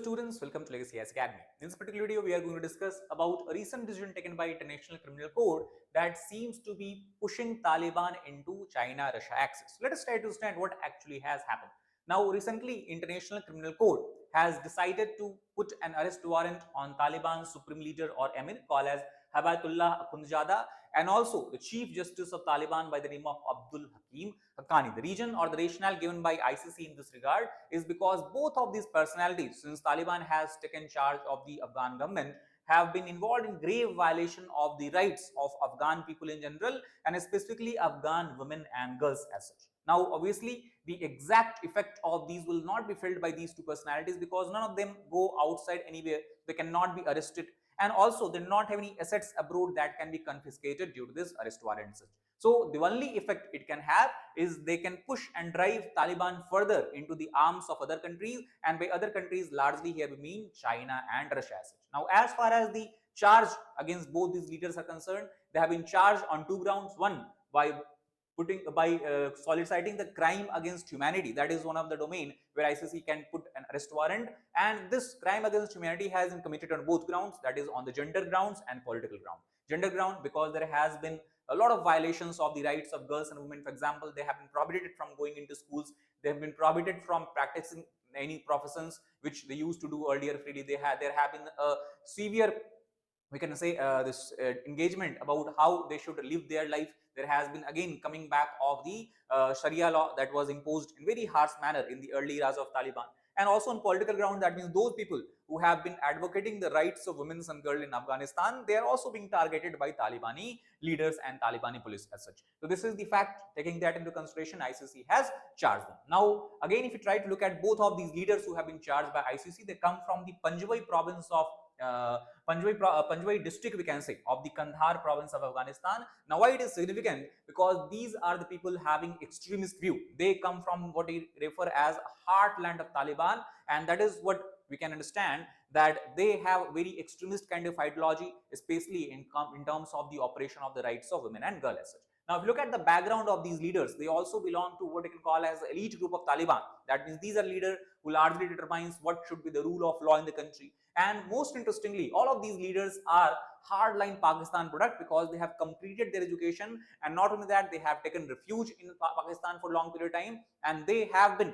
students, welcome to Legacy IAS Academy. In this particular video, we are going to discuss about a recent decision taken by International Criminal Court that seems to be pushing Taliban into China-Russia axis. Let us try to understand what actually has happened. Now, recently, International Criminal Court has decided to put an arrest warrant on Taliban's supreme leader or emir called as Habatullah Akhundzada and also the Chief Justice of Taliban by the name of Abdul Hakim Haqqani. The reason or the rationale given by ICC in this regard is because both of these personalities, since Taliban has taken charge of the Afghan government, have been involved in grave violation of the rights of Afghan people in general and specifically Afghan women and girls as such. Now, obviously, the exact effect of these will not be felt by these two personalities because none of them go outside anywhere. They cannot be arrested, and also they do not have any assets abroad that can be confiscated due to this arrest warrant. So the only effect it can have is they can push and drive Taliban further into the arms of other countries, and by other countries largely here we mean China and Russia as such. Now, as far as the charge against both these leaders are concerned, they have been charged on two grounds. One, by soliciting the crime against humanity. That is one of the domain where ICC can put an arrest warrant, and this crime against humanity has been committed on both grounds, that is on the gender grounds and political ground. Gender ground because there has been a lot of violations of the rights of girls and women. For example, they have been prohibited from going into schools, they have been prohibited from practicing any professions which they used to do earlier freely. There have been a severe, we can say, this engagement about how they should live their life. There has been again coming back of the Sharia law that was imposed in very harsh manner in the early eras of Taliban. And also on political ground, that means those people who have been advocating the rights of women and girls in Afghanistan, they are also being targeted by Talibani leaders and Talibani police as such. So this is the fact. Taking that into consideration, ICC has charged them. Now, again, if you try to look at both of these leaders who have been charged by ICC, they come from the Panjwai province of Panjwai district, we can say, of the Kandahar province of Afghanistan. Now, why it is significant? Because these are the people having extremist view. They come from what we refer as heartland of Taliban, and that is what we can understand, that they have very extremist kind of ideology, especially in terms of the operation of the rights of women and girls as such. Now, if you look at the background of these leaders, they also belong to what you can call as the elite group of Taliban. That means these are leaders who largely determines what should be the rule of law in the country. And most interestingly, all of these leaders are hardline Pakistan product because they have completed their education, and not only that, they have taken refuge in Pakistan for a long period of time, and they have been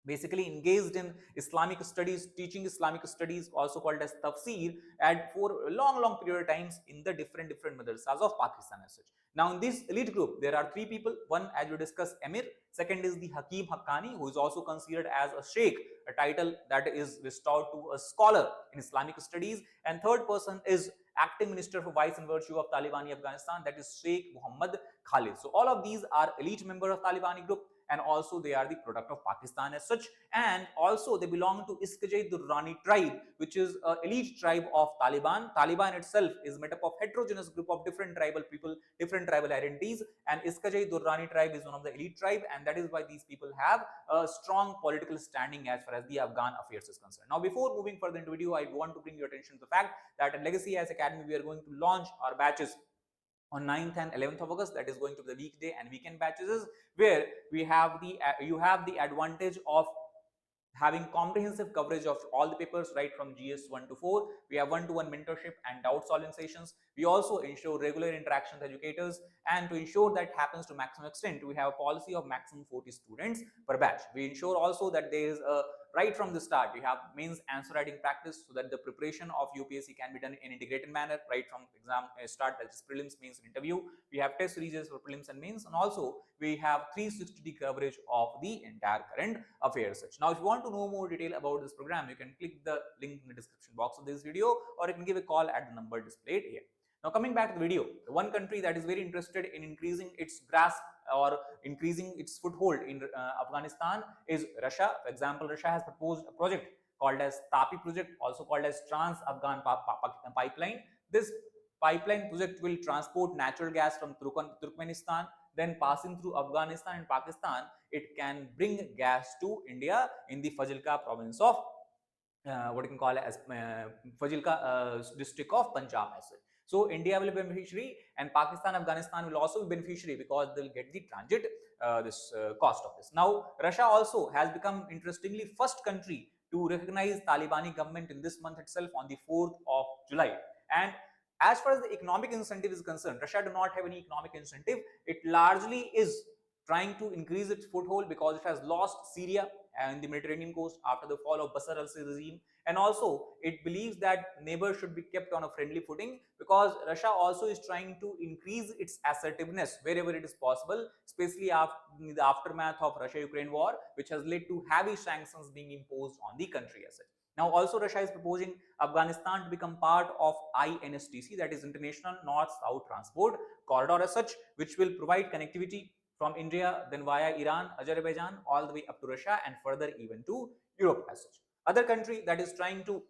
basically engaged in Islamic studies, teaching Islamic studies, also called as tafsir, and for a long period of times in the different madrasas of Pakistan as such. Now, in this elite group, there are three people. One, as we discussed, emir. Second is the Hakim Haqqani, who is also considered as a sheikh, a title that is restored to a scholar in Islamic studies. And third person is acting minister for vice and virtue of Talibani Afghanistan, that is Sheikh Muhammad Khalid. So all of these are elite member of Talibani group, and also they are the product of Pakistan as such, and also they belong to Iskajai Durrani tribe, which is an elite tribe of Taliban. Taliban itself is made up of heterogeneous group of different tribal people, different tribal identities, and Iskajai Durrani tribe is one of the elite tribe, and that is why these people have a strong political standing as far as the Afghan affairs is concerned. Now, before moving further into video, I want to bring your attention to the fact that at Legacy IAS Academy we are going to launch our batches on 9th and 11th of August. That is going to be the weekday and weekend batches, where we have the you have the advantage of having comprehensive coverage of all the papers right from GS 1 to 4. We have one-to-one mentorship and doubt solving sessions. We also ensure regular interaction with educators, and to ensure that happens to maximum extent, we have a policy of maximum 40 students per batch. We ensure also that there is a right from the start, we have means answer writing practice, so that the preparation of UPSC can be done in integrated manner right from exam start, that is prelims, means, and interview. We have test series for prelims and means, and also we have 360 coverage of the entire current affairs. Now, if you want to know more detail about this program, you can click the link in the description box of this video, or you can give a call at the number displayed here. Now, coming back to the video, the one country that is very interested in increasing its grasp or increasing its foothold in Afghanistan is Russia. For example, Russia has proposed a project called as TAPI project, also called as Trans-Afghan Pipeline. This pipeline project will transport natural gas from Turkmenistan, then passing through Afghanistan and Pakistan. It can bring gas to India in the Fazilka province of what you can call as Fazilka district of Punjab as well. So India will be beneficiary, and Pakistan, Afghanistan will also be beneficiary because they'll get the transit cost of this. Now, Russia also has become interestingly first country to recognize Talibani government in this month itself on the 4th of July. And as far as the economic incentive is concerned, Russia do not have any economic incentive. It largely is trying to increase its foothold because it has lost Syria and the Mediterranean coast after the fall of Bashar al-Assad regime, and also it believes that neighbors should be kept on a friendly footing because Russia also is trying to increase its assertiveness wherever it is possible, especially after the aftermath of Russia-Ukraine war, which has led to heavy sanctions being imposed on the country as such. Now also Russia is proposing Afghanistan to become part of INSTC, that is International North-South Transport Corridor as such, which will provide connectivity from India, then via Iran, Azerbaijan, all the way up to Russia and further even to Europe as such. Other country that is trying to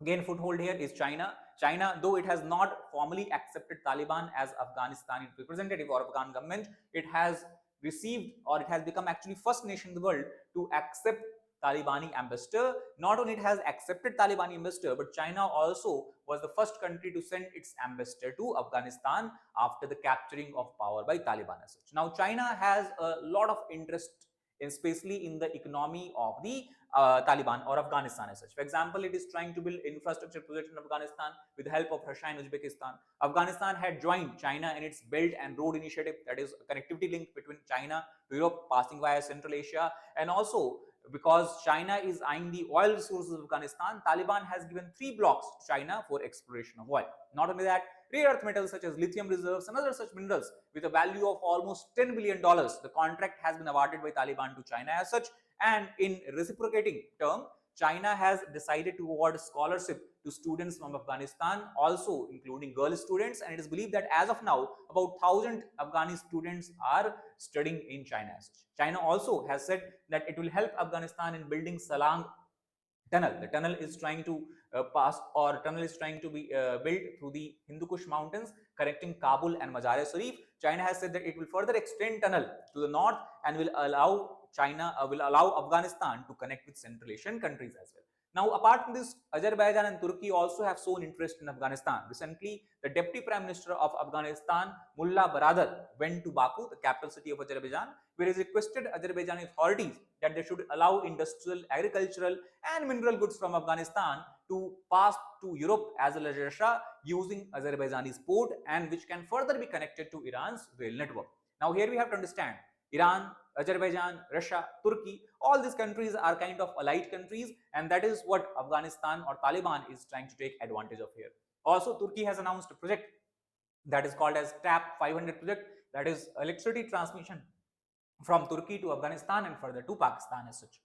gain foothold here is China. China, though it has not formally accepted Taliban as Afghanistani representative or Afghan government, it has received, or it has become actually first nation in the world to accept Talibani ambassador. Not only it has accepted Talibani ambassador, but China also was the first country to send its ambassador to Afghanistan after the capturing of power by Taliban as such. Now China has a lot of interest, especially in the economy of the Taliban or Afghanistan as such. For example, it is trying to build infrastructure projects in Afghanistan with the help of Russia and Uzbekistan. Afghanistan had joined China in its Belt and Road Initiative, that is a connectivity link between China to Europe passing via Central Asia. And also because China is eyeing the oil resources of Afghanistan, Taliban has given 3 blocks to China for exploration of oil. Not only that, rare earth metals such as lithium reserves and other such minerals with a value of almost $10 billion, the contract has been awarded by Taliban to China as such. And in reciprocating term, China has decided to award scholarship to students from Afghanistan, also including girl students, and it is believed that as of now about 1,000 Afghani students are studying in China. China also has said that it will help Afghanistan in building Salang tunnel. The tunnel is trying to be built through the Hindu Kush mountains connecting Kabul and Mazar-e-Sharif. China has said that it will further extend tunnel to the north and will allow Afghanistan to connect with Central Asian countries as well. Now, apart from this, Azerbaijan and Turkey also have shown interest in Afghanistan. Recently, the Deputy Prime Minister of Afghanistan, Mullah Baradar, went to Baku, the capital city of Azerbaijan, where he requested Azerbaijani authorities that they should allow industrial, agricultural, and mineral goods from Afghanistan to pass to Europe as well as Russia using Azerbaijani's port, and which can further be connected to Iran's rail network. Now, here we have to understand Iran, Azerbaijan, Russia, Turkey, all these countries are kind of allied countries, and that is what Afghanistan or Taliban is trying to take advantage of here. Also, Turkey has announced a project that is called as TAP 500 project, that is electricity transmission from Turkey to Afghanistan and further to Pakistan as such.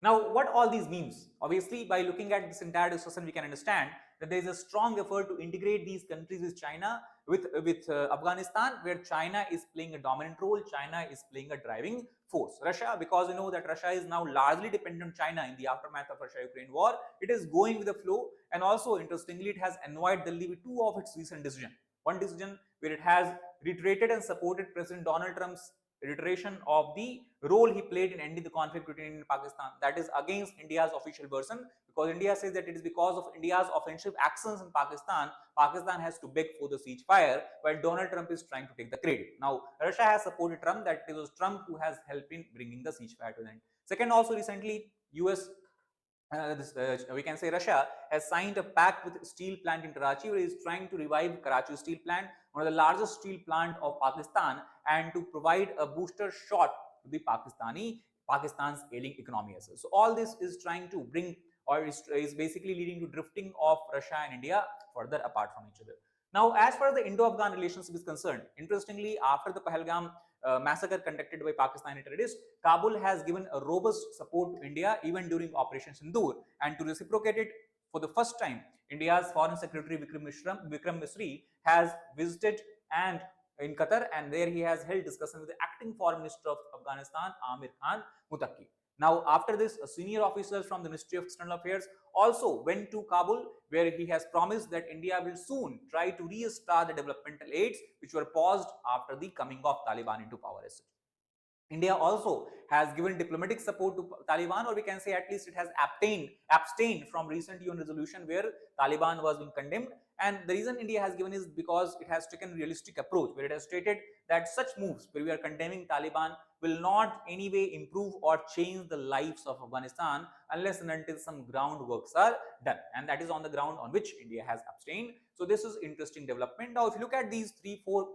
Now, what all these means? Obviously, by looking at this entire discussion, we can understand that there is a strong effort to integrate these countries with China, with Afghanistan, where China is playing a dominant role. China is playing a driving force. Russia, because you know that Russia is now largely dependent on China in the aftermath of Russia-Ukraine war, it is going with the flow, and also interestingly, it has annoyed Delhi with 2 of its recent decisions. One decision where it has reiterated and supported President Donald Trump's reiteration of the role he played in ending the conflict between India and Pakistan. That is against India's official version, because India says that it is because of India's offensive actions in Pakistan, Pakistan has to beg for the ceasefire, while Donald Trump is trying to take the credit. Now, Russia has supported Trump, that it was Trump who has helped in bringing the ceasefire to an end. Second, also recently, US we can say Russia has signed a pact with steel plant in Karachi, where it is trying to revive Karachi steel plant, one of the largest steel plant of Pakistan, and to provide a booster shot to the Pakistan's ailing economy as well. So all this is trying to bring, or is basically leading to drifting of Russia and India further apart from each other. Now, as far as the Indo-Afghan relationship is concerned, interestingly, after the Pahalgam massacre conducted by Pakistani terrorists, Kabul has given a robust support to India even during Operation Sindoor. And to reciprocate it, for the first time, India's Foreign Secretary Vikram Misri has visited and in Qatar, and there he has held discussion with the acting Foreign Minister of Afghanistan, Amir Khan Muttaqi. Now, after this, senior officers from the Ministry of External Affairs also went to Kabul, where he has promised that India will soon try to restart the developmental aids which were paused after the coming of Taliban into power. India also has given diplomatic support to Taliban, or we can say at least it has abstained from recent UN resolution where Taliban was being condemned, And the reason India has given is because it has taken a realistic approach, where it has stated that such moves where we are condemning Taliban will not anyway improve or change the lives of Afghanistan unless and until some groundworks are done, and that is on the ground on which India has abstained. So this is interesting development. Now, if you look at these 3-4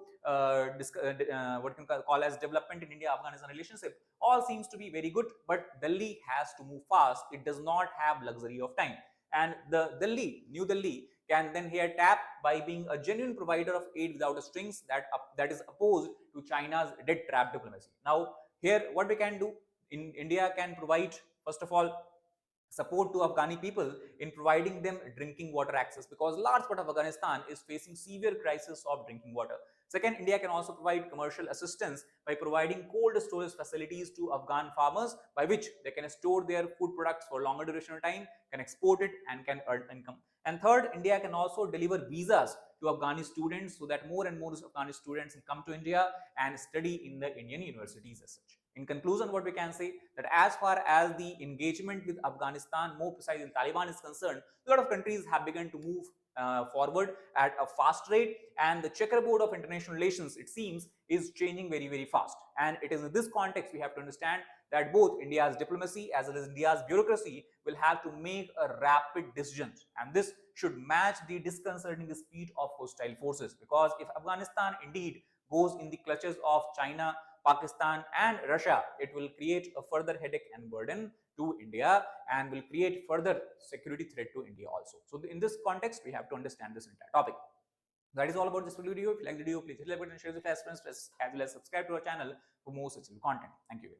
what you can call as development in India-Afghanistan relationship, all seems to be very good, but Delhi has to move fast. It does not have luxury of time, and the New Delhi can then here tap by being a genuine provider of aid without strings that is opposed to China's debt trap diplomacy. Now, here what we can do in India can provide, first of all, support to Afghani people in providing them drinking water access, because large part of Afghanistan is facing severe crisis of drinking water. Second, India can also provide commercial assistance by providing cold storage facilities to Afghan farmers, by which they can store their food products for longer duration of time, can export it, and can earn income. And third, India can also deliver visas to Afghani students so that more and more Afghani students can come to India and study in the Indian universities as such. In conclusion, what we can say that as far as the engagement with Afghanistan, more precisely Taliban, is concerned, a lot of countries have begun to move forward at a fast rate, and the checkerboard of international relations, it seems, is changing very, very fast. And it is in this context we have to understand that both India's diplomacy as well as India's bureaucracy will have to make a rapid decision, and this should match the disconcerting speed of hostile forces, because if Afghanistan indeed goes in the clutches of China, Pakistan and Russia, it will create a further headache and burden to India, and will create further security threat to India also. So in this context, we have to understand this entire topic. That is all about this video. If you like the video, please hit like button, share with your friends, as well as subscribe to our channel for more such content. Thank you.